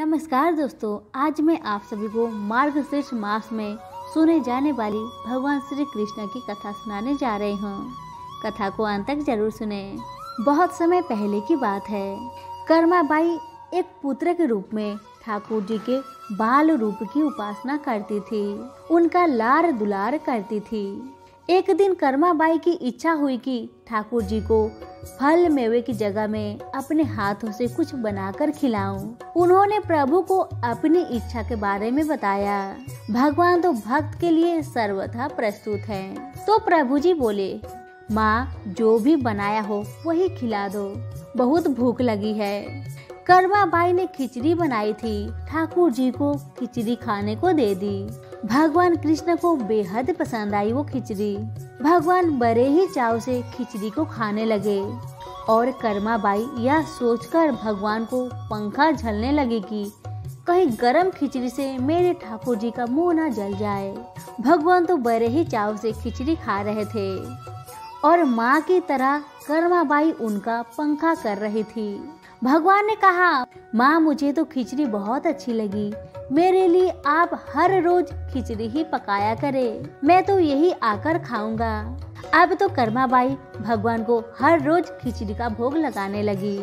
नमस्कार दोस्तों, आज मैं आप सभी को मार्गशीर्ष मास में सुने जाने वाली भगवान श्री कृष्ण की कथा सुनाने जा रही हूँ। कथा को अंत तक जरूर सुने। बहुत समय पहले की बात है। कर्माबाई एक पुत्र के रूप में ठाकुर जी के बाल रूप की उपासना करती थी, उनका लार दुलार करती थी। एक दिन कर्माबाई की इच्छा हुई कि ठाकुर जी को फल मेवे की जगह में अपने हाथों से कुछ बनाकर खिलाऊं। उन्होंने प्रभु को अपनी इच्छा के बारे में बताया। भगवान तो भक्त के लिए सर्वथा प्रस्तुत हैं। तो प्रभु जी बोले, माँ जो भी बनाया हो वही खिला दो, बहुत भूख लगी है। कर्माबाई ने खिचड़ी बनाई थी, ठाकुर जी को खिचड़ी खाने को दे दी। भगवान कृष्ण को बेहद पसंद आई वो खिचड़ी। भगवान बड़े ही चाव से खिचड़ी को खाने लगे और कर्माबाई यह सोचकर भगवान को पंखा झलने लगी कि कहीं गरम खिचड़ी से मेरे ठाकुर जी का मुंह ना जल जाए। भगवान तो बड़े ही चाव से खिचड़ी खा रहे थे और माँ की तरह कर्माबाई उनका पंखा कर रही थी। भगवान ने कहा, माँ मुझे तो खिचड़ी बहुत अच्छी लगी, मेरे लिए आप हर रोज खिचड़ी ही पकाया करें, मैं तो यही आकर खाऊंगा। अब तो कर्माबाई भगवान को हर रोज खिचड़ी का भोग लगाने लगी।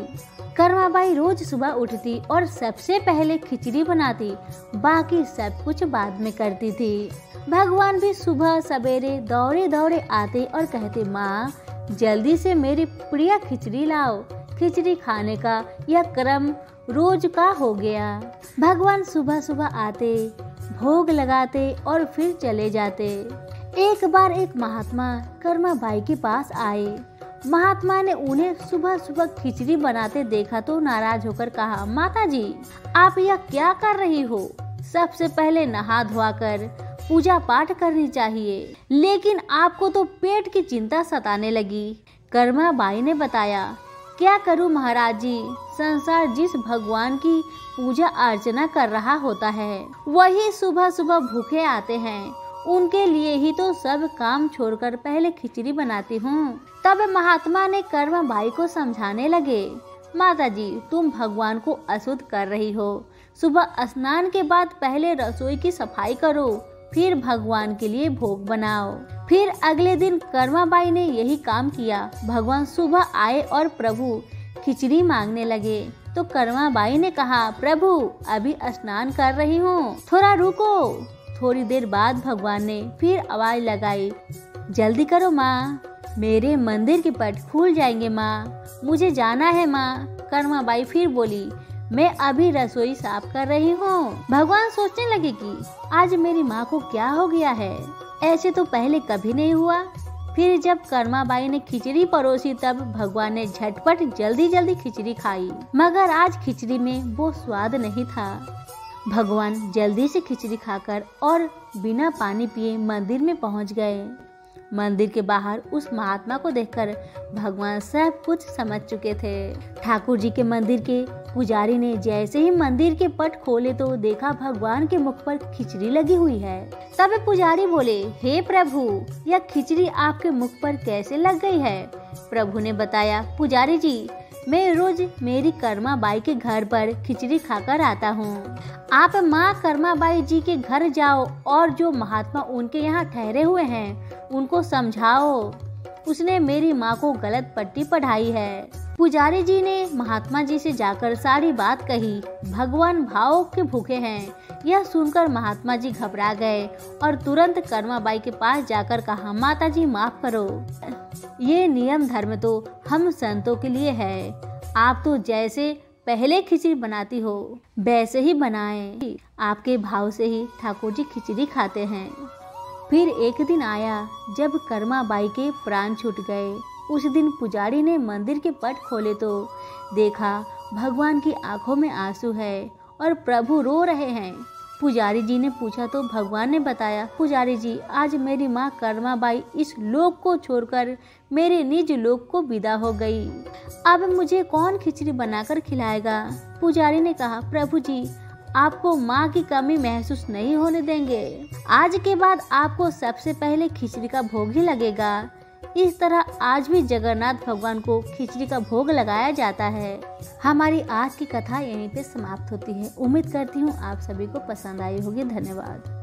कर्माबाई रोज सुबह उठती और सबसे पहले खिचड़ी बनाती, बाकी सब कुछ बाद में करती थी। भगवान भी सुबह सवेरे दौड़े दौड़े आते और कहते, माँ जल्दी से मेरी प्रिय खिचड़ी लाओ। खिचड़ी खाने का यह क्रम रोज का हो गया। भगवान सुबह सुबह आते, भोग लगाते और फिर चले जाते। एक बार एक महात्मा कर्माबाई के पास आए। महात्मा ने उन्हें सुबह सुबह खिचड़ी बनाते देखा तो नाराज होकर कहा, माता जी आप यह क्या कर रही हो? सबसे पहले नहा धोआ कर पूजा पाठ करनी चाहिए, लेकिन आपको तो पेट की चिंता सताने लगी। कर्माबाई ने बताया, क्या करूं महाराज जी, संसार जिस भगवान की पूजा अर्चना कर रहा होता है वही सुबह सुबह भूखे आते हैं, उनके लिए ही तो सब काम छोड़कर पहले खिचड़ी बनाती हूँ। तब महात्मा ने कर्माबाई को समझाने लगे, माता जी तुम भगवान को अशुद्ध कर रही हो। सुबह स्नान के बाद पहले रसोई की सफाई करो, फिर भगवान के लिए भोग बनाओ। फिर अगले दिन कर्माबाई ने यही काम किया। भगवान सुबह आए और प्रभु खिचड़ी मांगने लगे तो कर्माबाई ने कहा, प्रभु अभी स्नान कर रही हूँ, थोड़ा रुको। थोड़ी देर बाद भगवान ने फिर आवाज लगाई, जल्दी करो माँ, मेरे मंदिर के पट खुल जाएंगे माँ, मुझे जाना है माँ। कर्माबाई फिर बोली, मैं अभी रसोई साफ कर रही हूँ। भगवान सोचने लगे कि आज मेरी माँ को क्या हो गया है, ऐसे तो पहले कभी नहीं हुआ। फिर जब कर्माबाई ने खिचड़ी परोसी तब भगवान ने झटपट जल्दी जल्दी खिचड़ी खाई, मगर आज खिचड़ी में वो स्वाद नहीं था। भगवान जल्दी से खिचड़ी खाकर और बिना पानी पिए मंदिर में पहुँच गए। मंदिर के बाहर उस महात्मा को देखकर भगवान सब कुछ समझ चुके थे। ठाकुर जी के मंदिर के पुजारी ने जैसे ही मंदिर के पट खोले तो देखा भगवान के मुख पर खिचड़ी लगी हुई है। तब पुजारी बोले, हे प्रभु यह खिचड़ी आपके मुख पर कैसे लग गई है? प्रभु ने बताया, पुजारी जी मैं रोज मेरी कर्माबाई के घर पर खिचड़ी खाकर आता हूँ। आप माँ कर्माबाई जी के घर जाओ और जो महात्मा उनके यहाँ ठहरे हुए हैं उनको समझाओ, उसने मेरी माँ को गलत पट्टी पढ़ाई है। पुजारी जी ने महात्मा जी से जाकर सारी बात कही। भगवान भाव के भूखे हैं। यह सुनकर महात्मा जी घबरा गए और तुरंत कर्माबाई के पास जाकर कहा, माता जी माफ करो, ये नियम धर्म तो हम संतों के लिए है। आप तो जैसे पहले खिचड़ी बनाती हो वैसे ही बनाएं। आपके भाव से ही ठाकुर जी खिचड़ी खाते हैं। फिर एक दिन आया जब कर्माबाई के प्राण छूट गए। उस दिन पुजारी ने मंदिर के पट खोले तो देखा भगवान की आंखों में आंसू है और प्रभु रो रहे हैं। पुजारी जी ने पूछा तो भगवान ने बताया, पुजारी जी आज मेरी माँ कर्माबाई इस लोक को छोड़कर मेरे निज लोक को विदा हो गई। अब मुझे कौन खिचड़ी बनाकर खिलाएगा? पुजारी ने कहा, प्रभु जी आपको माँ की कमी महसूस नहीं होने देंगे। आज के बाद आपको सबसे पहले खिचड़ी का भोग ही लगेगा। इस तरह आज भी जगन्नाथ भगवान को खिचड़ी का भोग लगाया जाता है। हमारी आज की कथा यहीं पे समाप्त होती है। उम्मीद करती हूँ आप सभी को पसंद आई होगी। धन्यवाद।